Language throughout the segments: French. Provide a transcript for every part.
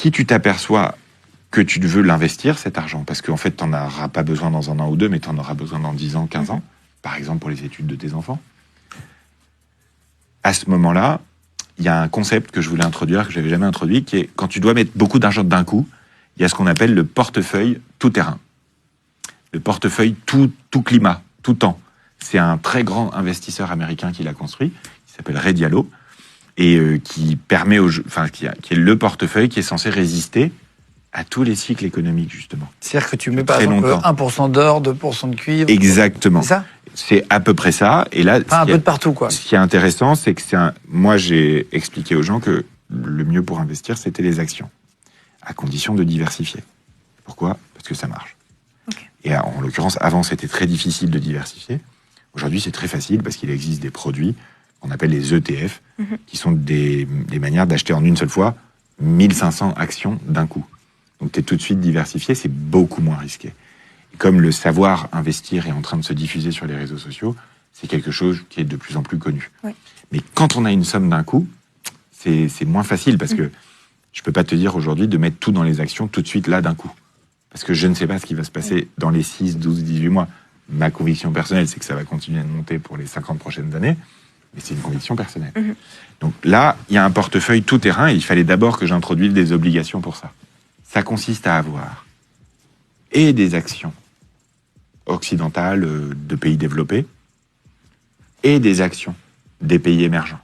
Si tu t'aperçois que tu veux l'investir, cet argent, parce qu'en fait, tu n'en auras pas besoin dans 1 an ou 2, mais tu en auras besoin dans 10 ans, 15 ans, par exemple pour les études de tes enfants, à ce moment-là, il y a un concept que je voulais introduire, que je n'avais jamais introduit, qui est quand tu dois mettre beaucoup d'argent d'un coup, il y a ce qu'on appelle le portefeuille tout-terrain. Le portefeuille tout climat, tout temps. C'est un très grand investisseur américain qui l'a construit, qui s'appelle Ray Dalio, et qui permet qui est le portefeuille qui est censé résister à tous les cycles économiques, justement. C'est-à-dire que tu mets par exemple 1% d'or, 2% de cuivre. Exactement. C'est ça? C'est à peu près ça. Et là, un peu de partout, quoi. Ce qui est intéressant, c'est que moi, j'ai expliqué aux gens que le mieux pour investir, c'était les actions, à condition de diversifier. Pourquoi? Parce que ça marche. Okay. Et en l'occurrence, avant, c'était très difficile de diversifier. Aujourd'hui, c'est très facile parce qu'il existe des produits qu'on appelle les ETF, qui sont des manières d'acheter en une seule fois 1500 actions d'un coup. Donc, tu es tout de suite diversifié, c'est beaucoup moins risqué. Et comme le savoir investir est en train de se diffuser sur les réseaux sociaux, c'est quelque chose qui est de plus en plus connu. Oui. Mais quand on a une somme d'un coup, c'est moins facile parce que je ne peux pas te dire aujourd'hui de mettre tout dans les actions tout de suite là d'un coup. Parce que je ne sais pas ce qui va se passer dans les 6, 12, 18 mois. Ma conviction personnelle, c'est que ça va continuer de monter pour les 50 prochaines années. Mais c'est une conviction personnelle. Donc là, il y a un portefeuille tout-terrain et il fallait d'abord que j'introduise des obligations pour ça. Ça consiste à avoir et des actions occidentales de pays développés et des actions des pays émergents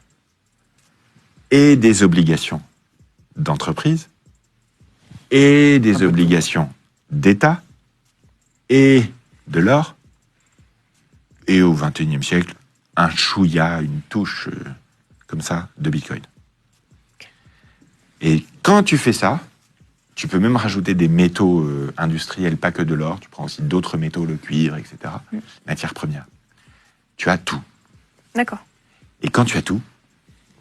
et des obligations d'entreprise et des obligations d'État et de l'or et au XXIe siècle, un chouïa, une touche comme ça de Bitcoin. Et quand tu fais ça, tu peux même rajouter des métaux industriels, pas que de l'or. Tu prends aussi d'autres métaux, le cuivre, etc. Matières premières. Tu as tout. D'accord. Et quand tu as tout,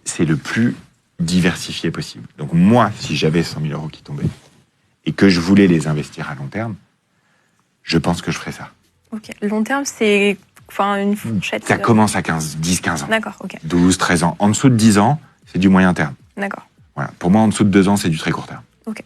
c'est le plus diversifié possible. Donc moi, si j'avais 100 000 euros qui tombaient et que je voulais les investir à long terme, je pense que je ferais ça. Ok. Long terme, c'est une fourchette. Ça commence à 10-15 ans. D'accord, ok. 12-13 ans. En dessous de 10 ans, c'est du moyen terme. D'accord. Voilà. Pour moi, en dessous de 2 ans, c'est du très court terme. Ok.